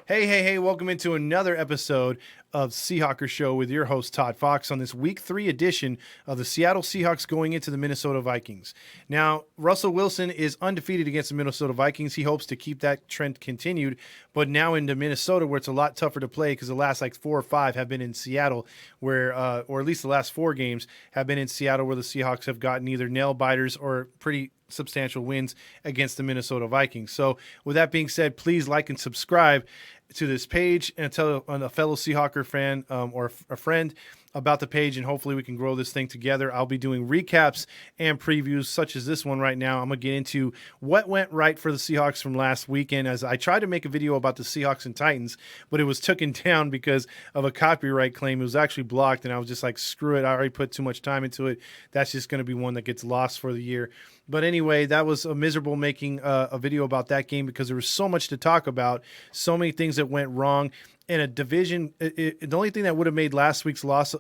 Hey, welcome into another episode of Seahawker Show with your host, Todd Fox, on this Week 3 edition of the Seattle Seahawks going into the Minnesota Vikings. Now, Russell Wilson is undefeated against the Minnesota Vikings. He hopes to keep that trend continued, but now into Minnesota where it's a lot tougher to play because the last 4 or 5 have been in Seattle, where, or at least the last 4 games have been in Seattle where the Seahawks have gotten either nail biters or pretty substantial wins against the Minnesota Vikings. So with that being said, please like and subscribe to this page and tell a fellow Seahawker fan or a friend about the page, and hopefully we can grow this thing together. I'll be doing recaps and previews such as this one right now. I'm going to get into what went right for the Seahawks from last weekend, as I tried to make a video about the Seahawks and Titans, but it was taken down because of a copyright claim. It was actually blocked, and I was just like, screw it. I already put too much time into it. That's just going to be one that gets lost for the year. But anyway, that was a miserable making a video about that game because there was so much to talk about, so many things that went wrong. In a division, the only thing that would have made last week's loss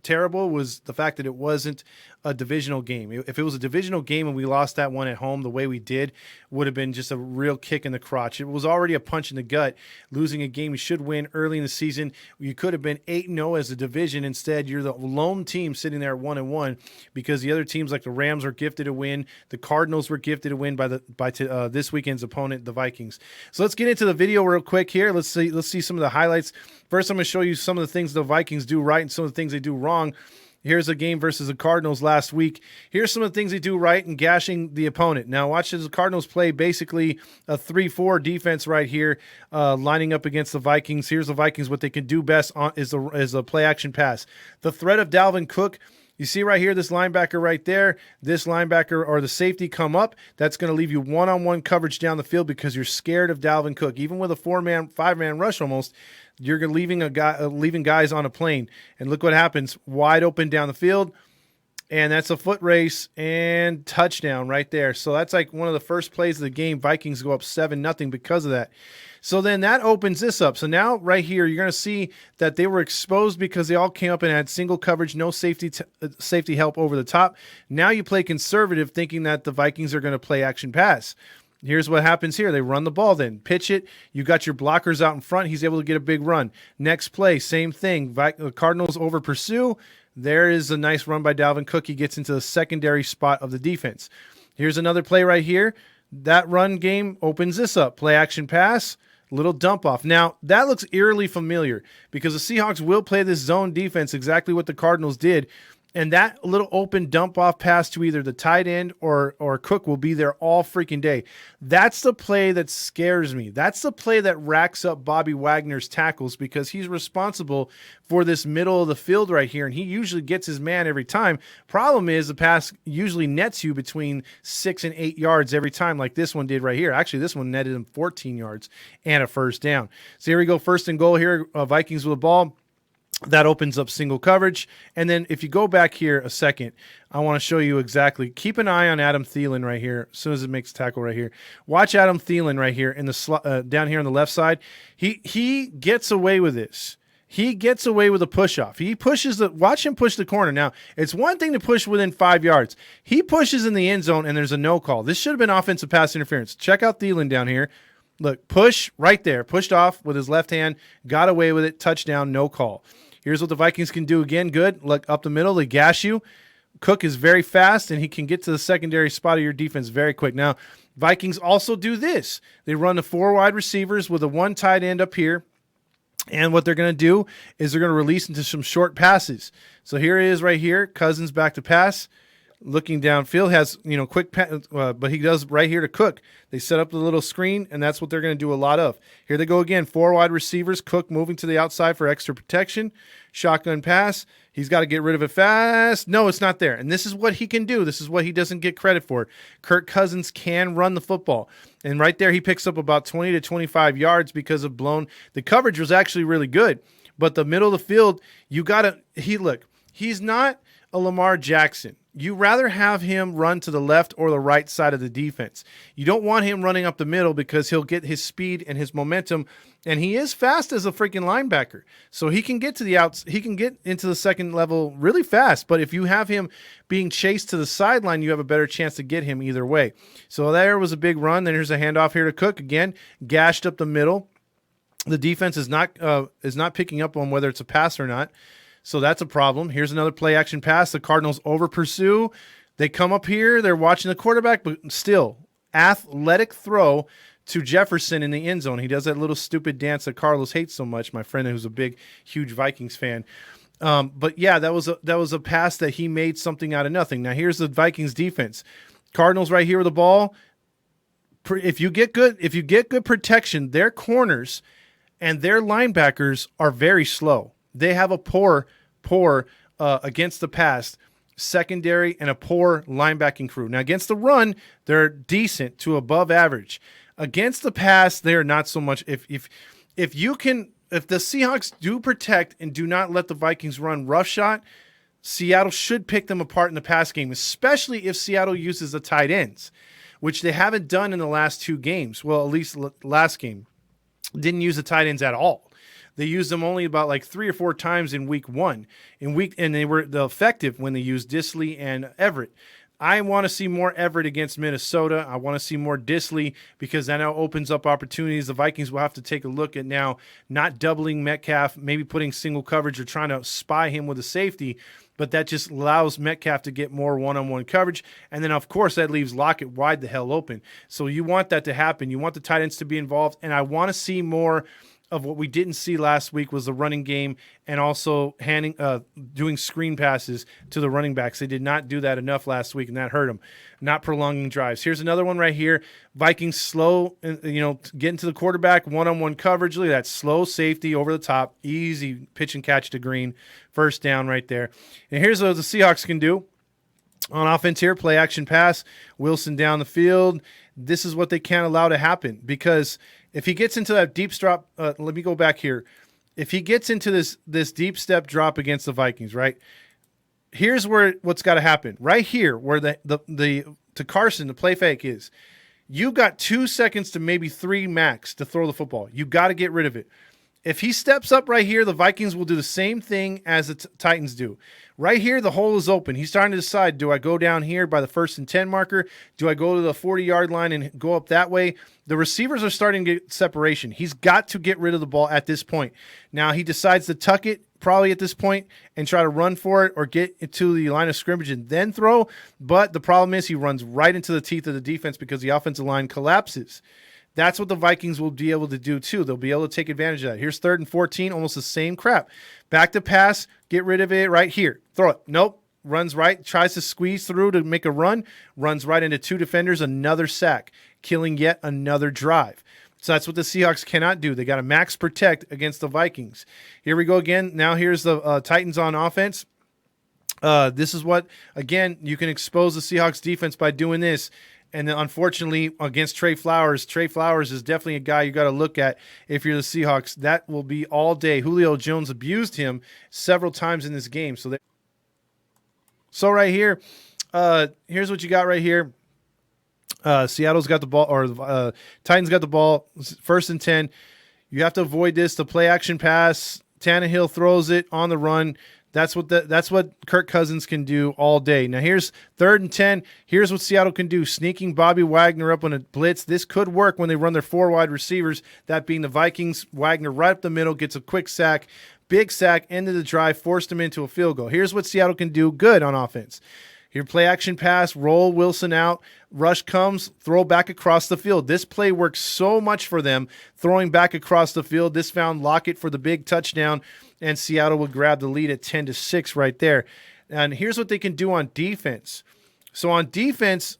terrible was the fact that it wasn't a divisional game. If it was a divisional game and we lost that one at home the way we did, would have been just a real kick in the crotch. It was already a punch in the gut. Losing a game you should win early in the season. You could have been 8-0 as a division. Instead, you're the lone team sitting there at 1-1 because the other teams like the Rams were gifted a win. The Cardinals were gifted a win by this weekend's opponent, the Vikings. So let's get into the video real quick here. Let's see some of the highlights. First, I'm going to show you some of the things the Vikings do right and some of the things they do wrong. Here's a game versus the Cardinals last week. Here's some of the things they do right in gashing the opponent. Now, watch as the Cardinals play basically a 3-4 defense right here, lining up against the Vikings. Here's the Vikings. What they can do best is a play-action pass. The threat of Dalvin Cook. You see right here, this linebacker right there, this linebacker or the safety come up. That's going to leave you one-on-one coverage down the field because you're scared of Dalvin Cook. Even with a 4-man, 5-man rush almost, you're leaving leaving guys on a plane. And look what happens. Wide open down the field. And that's a foot race and touchdown right there. So that's like one of the first plays of the game. Vikings go up 7-0 because of that. So then that opens this up. So now right here, you're going to see that they were exposed because they all came up and had single coverage, no safety help over the top. Now you play conservative thinking that the Vikings are going to play action pass. Here's what happens here. They run the ball then. Pitch it. You got your blockers out in front. He's able to get a big run. Next play, same thing. The Cardinals over pursue. There is a nice run by Dalvin Cook. He gets into the secondary spot of the defense. Here's another play right here. That run game opens this up. Play action pass. Little dump off. Now, that looks eerily familiar because the Seahawks will play this zone defense, exactly what the Cardinals did. And that little open dump off pass to either the tight end or Cook will be there all freaking day. That's the play that scares me. That's the play that racks up Bobby Wagner's tackles because he's responsible for this middle of the field right here, and he usually gets his man every time. Problem is the pass usually nets you between 6 and 8 yards every time, like this one did right here. Actually, this one netted him 14 yards and a first down. So here we go, first and goal here, Vikings with the ball. That opens up single coverage. And then if you go back here a second, I want to show you exactly. Keep an eye on Adam Thielen right here as soon as it makes tackle right here. Watch Adam Thielen right here in the down here on the left side. He gets away with this. He gets away with a push-off. He pushes watch him push the corner. Now, it's one thing to push within 5 yards. He pushes in the end zone, and there's a no call. This should have been offensive pass interference. Check out Thielen down here. Look, push right there. Pushed off with his left hand. Got away with it. Touchdown, no call. Here's what the Vikings can do again. Good. Look, up the middle. They gash you. Cook is very fast, and he can get to the secondary spot of your defense very quick. Now, Vikings also do this. They run the 4 wide receivers with a 1 tight end up here. And what they're going to do is they're going to release into some short passes. So here he is right here. Cousins back to pass. Looking downfield, has, quick but he does right here to Cook. They set up the little screen, and that's what they're going to do a lot of. Here they go again, 4 wide receivers. Cook moving to the outside for extra protection. Shotgun pass. He's got to get rid of it fast. No, it's not there. And this is what he can do. This is what he doesn't get credit for. Kirk Cousins can run the football. And right there, he picks up about 20 to 25 yards because of blown. The coverage was actually really good. But the middle of the field, he's not a Lamar Jackson. You rather have him run to the left or the right side of the defense. You don't want him running up the middle because he'll get his speed and his momentum, and he is fast as a freaking linebacker. So he can get to the outs. He can get into the second level really fast. But if you have him being chased to the sideline, you have a better chance to get him either way. So there was a big run. Then here's a handoff here to Cook again, gashed up the middle. The defense is not picking up on whether it's a pass or not. So that's a problem. Here's another play action pass. The Cardinals over pursue. They come up here. They're watching the quarterback, but still athletic throw to Jefferson in the end zone. He does that little stupid dance that Carlos hates so much, my friend who's a big, huge Vikings fan. But yeah, that was a pass that he made something out of nothing. Now here's the Vikings defense. Cardinals right here with the ball. If you get good protection, their corners and their linebackers are very slow. They have a poor against the pass secondary and a poor linebacking crew. Now against the run, they're decent to above average. Against the pass, they are not so much. If the Seahawks do protect and do not let the Vikings run roughshod, Seattle should pick them apart in the pass game, especially if Seattle uses the tight ends, which they haven't done in the last 2 games. Well, at least last game. Didn't use the tight ends at all. They used them only about like 3 or 4 times in week 1. And they were effective when they used Disley and Everett. I want to see more Everett against Minnesota. I want to see more Disley because that now opens up opportunities. The Vikings will have to take a look at now not doubling Metcalf, maybe putting single coverage or trying to spy him with a safety, but that just allows Metcalf to get more one-on-one coverage. And then, of course, that leaves Lockett wide the hell open. So you want that to happen. You want the tight ends to be involved, and I want to see more of what we didn't see last week was the running game and also doing screen passes to the running backs. They did not do that enough last week, and that hurt them. Not prolonging drives. Here's another one right here. Vikings slow, getting to the quarterback, one-on-one coverage. Look at that slow safety over the top, easy pitch and catch to Green, first down right there. And here's what the Seahawks can do on offense here: play action pass, Wilson down the field. This is what they can't allow to happen because if he gets into that deep drop, let me go back here. If he gets into this deep step drop against the Vikings, right? Here's what's got to happen. Right here, where to Carson, the play fake is. You got 2 seconds to maybe 3 max to throw the football. You got to get rid of it. If he steps up right here, the Vikings will do the same thing as the Titans do. Right here, the hole is open. He's starting to decide, do I go down here by the 1st and 10 marker? Do I go to the 40-yard line and go up that way? The receivers are starting to get separation. He's got to get rid of the ball at this point. Now, he decides to tuck it probably at this point and try to run for it or get into the line of scrimmage and then throw. But the problem is he runs right into the teeth of the defense because the offensive line collapses. That's what the Vikings will be able to do, too. They'll be able to take advantage of that. Here's 3rd and 14, almost the same crap. Back to pass, get rid of it right here. Throw it. Nope. Runs right, tries to squeeze through to make a run, runs right into 2 defenders, another sack, killing yet another drive. So that's what the Seahawks cannot do. They got to max protect against the Vikings. Here we go again. Now here's the Titans on offense. This is what, again, you can expose the Seahawks defense by doing this. And then unfortunately, against Trey Flowers is definitely a guy you got to look at if you're the Seahawks. That will be all day. Julio Jones abused him several times in this game. So right here, here's what you got right here. Seattle's got the ball, or Titans got the ball, 1st and 10. You have to avoid this. The play action pass, Tannehill throws it on the run. That's what Kirk Cousins can do all day. Now here's 3rd and 10. Here's what Seattle can do. Sneaking Bobby Wagner up on a blitz. This could work when they run their 4 wide receivers, that being the Vikings. Wagner right up the middle, gets a quick sack. Big sack, end of the drive, forced him into a field goal. Here's what Seattle can do good on offense. Here, play action pass, roll Wilson out, rush comes, throw back across the field. This play works so much for them, throwing back across the field. This found Lockett for the big touchdown, and Seattle would grab the lead at 10-6 right there. And here's what they can do on defense. So on defense,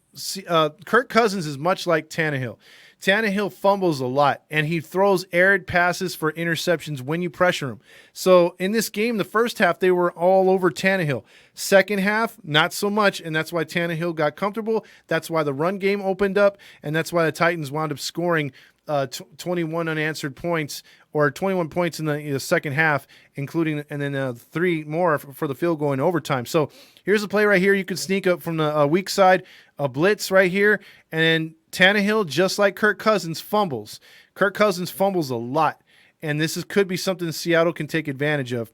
Kirk Cousins is much like Tannehill. Tannehill fumbles a lot, and he throws errant passes for interceptions when you pressure him. So in this game, the first half, they were all over Tannehill. Second half, not so much, and that's why Tannehill got comfortable. That's why the run game opened up, and that's why the Titans wound up scoring 21 unanswered points, or 21 points in the second half, including, and then 3 more for the field goal in overtime. So here's a play right here. You can sneak up from the weak side, a blitz right here, and then Tannehill, just like Kirk Cousins, fumbles. Kirk Cousins fumbles a lot, and this could be something Seattle can take advantage of.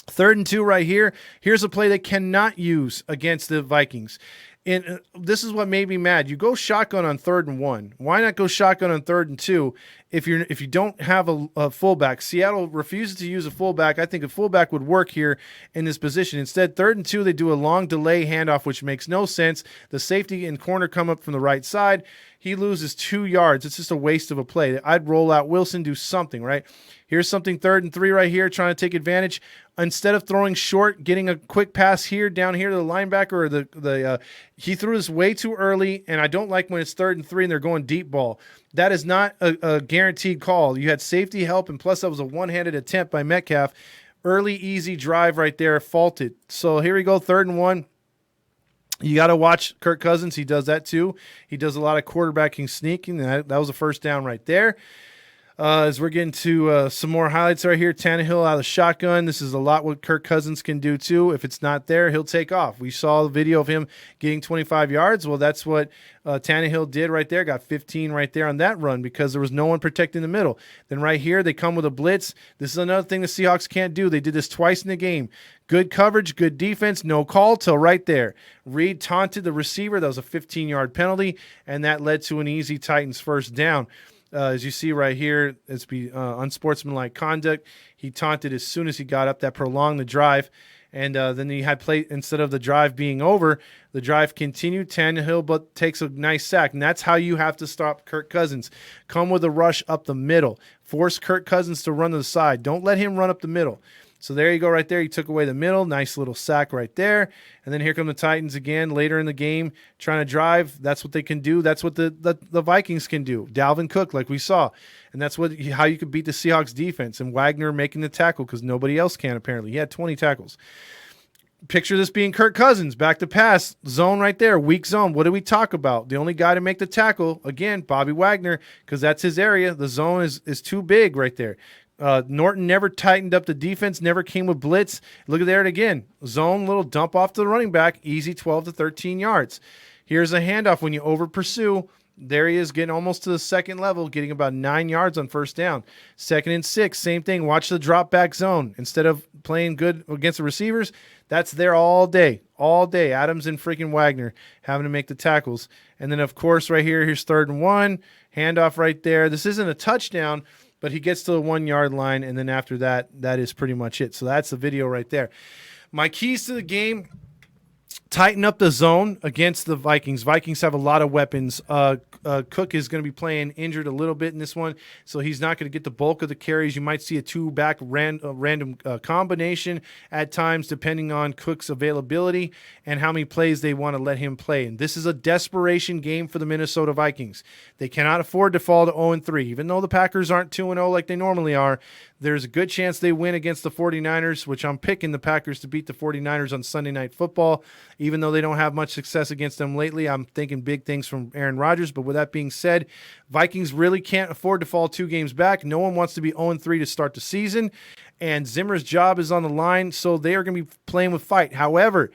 3rd and 2 right here. Here's a play they cannot use against the Vikings. And this is what made me mad. You go shotgun on 3rd and 1. Why not go shotgun on 3rd and 2 if you don't have a fullback. Seattle refuses to use a fullback. I think a fullback would work here in this position. Instead, 3rd and 2, they do a long delay handoff, which makes no sense. The safety and corner come up from the right side. He loses 2 yards. It's just a waste of a play. I'd roll out Wilson, do something, right? Here's something 3rd and 3 right here, trying to take advantage. Instead of throwing short, getting a quick pass here, down here to the linebacker, or he threw this way too early, and I don't like when it's 3rd and 3 and they're going deep ball. That is not a guaranteed call. You had safety help, and plus that was a one-handed attempt by Metcalf. Early, easy drive right there, faulted. So here we go, 3rd and 1. You got to watch Kirk Cousins. He does that too. He does a lot of quarterbacking sneaking. That was a first down right there. As we're getting to some more highlights right here, Tannehill out of the shotgun. This is a lot what Kirk Cousins can do too. If it's not there, he'll take off. We saw the video of him getting 25 yards. Well, that's what Tannehill did right there. Got 15 right there on that run because there was no one protecting the middle. Then right here, they come with a blitz. This is another thing the Seahawks can't do. They did this twice in the game. Good coverage, good defense, no call till right there. Reed taunted the receiver. That was a 15-yard penalty, and that led to an easy Titans first down. As you see right here, it's unsportsmanlike conduct. He taunted as soon as he got up. That prolonged the drive. And then he had play, instead of the drive being over, the drive continued. Tannehill but takes a nice sack. And that's how you have to stop Kirk Cousins. Come with a rush up the middle. Force Kirk Cousins to run to the side. Don't let him run up the middle. So there you go right there. He took away the middle. Nice little sack right there. And then here come the Titans again later in the game trying to drive. That's what they can do. That's what the Vikings can do. Dalvin Cook, like we saw. And that's how you could beat the Seahawks defense. And Wagner making the tackle because nobody else can apparently. He had 20 tackles. Picture this being Kirk Cousins. Back to pass. Zone right there. Weak zone. What do we talk about? The only guy to make the tackle, again, Bobby Wagner, because that's his area. The zone is too big right there. Norton never tightened up the defense, never came with blitz. Look at there again. Zone, little dump off to the running back, easy 12 to 13 yards. Here's a handoff when you over pursue. There he is getting almost to the second level, getting about 9 yards on first down. 2nd and 6, same thing. Watch the drop back zone. Instead of playing good against the receivers, that's there all day. All day. Adams and freaking Wagner having to make the tackles. And then, of course, right here, here's 3rd and 1. Handoff right there. This isn't a touchdown, but he gets to the 1 yard line, and then after that, that is pretty much it. So that's the video right there. My keys to the game: tighten up the zone against the Vikings. Vikings have a lot of weapons. Cook is going to be playing injured a little bit in this one, so he's not going to get the bulk of the carries. You might see a two-back random combination at times, depending on Cook's availability and how many plays they want to let him play. And this is a desperation game for the Minnesota Vikings. They cannot afford to fall to 0-3. Even though the Packers aren't 2-0 like they normally are, there's a good chance they win against the 49ers, which I'm picking the Packers to beat the 49ers on Sunday Night Football. Even though they don't have much success against them lately, I'm thinking big things from Aaron Rodgers. But with that being said, Vikings really can't afford to fall 2 games back. No one wants to be 0-3 to start the season, and Zimmer's job is on the line, so they are going to be playing with fight. However,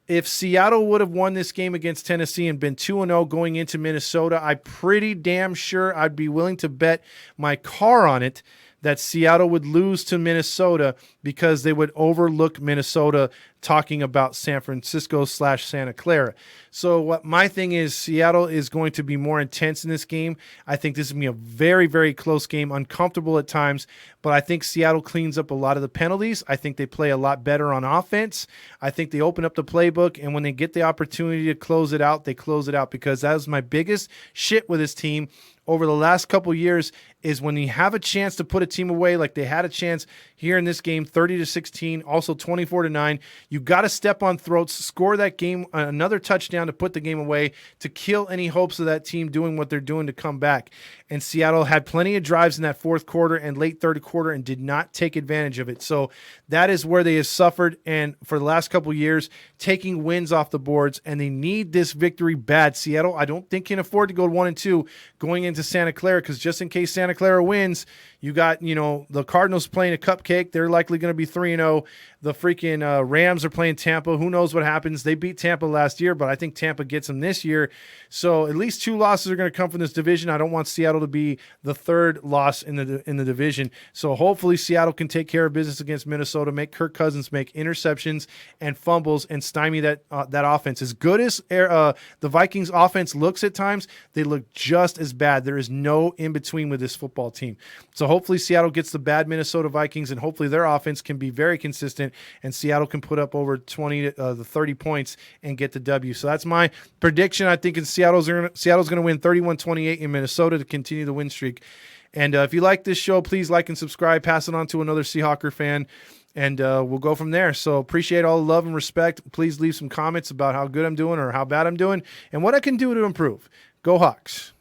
if Seattle would have won this game against Tennessee and been 2-0 going into Minnesota, I'm pretty damn sure I'd be willing to bet my car on it that Seattle would lose to Minnesota because they would overlook Minnesota talking about San Francisco / Santa Clara. So what my thing is, Seattle is going to be more intense in this game. I think this is going to be a very, very close game, uncomfortable at times, but I think Seattle cleans up a lot of the penalties. I think they play a lot better on offense. I think they open up the playbook, and when they get the opportunity to close it out, they close it out, because that was my biggest shit with this team over the last couple years is when you have a chance to put a team away, like they had a chance here in this game, 30-16, also 24-9. You got to step on throats, score that game, another touchdown to put the game away, to kill any hopes of that team doing what they're doing to come back. And Seattle had plenty of drives in that fourth quarter and late third quarter and did not take advantage of it. So that is where they have suffered, and for the last couple of years, taking wins off the boards, and they need this victory bad. Seattle, I don't think, can afford to go 1-2 going into Santa Clara, because just in case Santa Clara wins, You got, the Cardinals playing a cupcake. They're likely going to be 3-0. The freaking Rams are playing Tampa. Who knows what happens? They beat Tampa last year, but I think Tampa gets them this year. So at least 2 losses are going to come from this division. I don't want Seattle to be the 3rd loss in the division. So hopefully Seattle can take care of business against Minnesota, make Kirk Cousins make interceptions and fumbles and stymie that offense. As good as the Vikings offense looks at times, they look just as bad. There is no in between with this football team. So hopefully Seattle gets the bad Minnesota Vikings, and hopefully their offense can be very consistent, and Seattle can put up over 20 to 30 points and get the W. So that's my prediction. I think Seattle's going to win 31-28 in Minnesota to continue the win streak. And if you like this show, please like and subscribe. Pass it on to another Seahawker fan, and we'll go from there. So appreciate all the love and respect. Please leave some comments about how good I'm doing or how bad I'm doing and what I can do to improve. Go Hawks.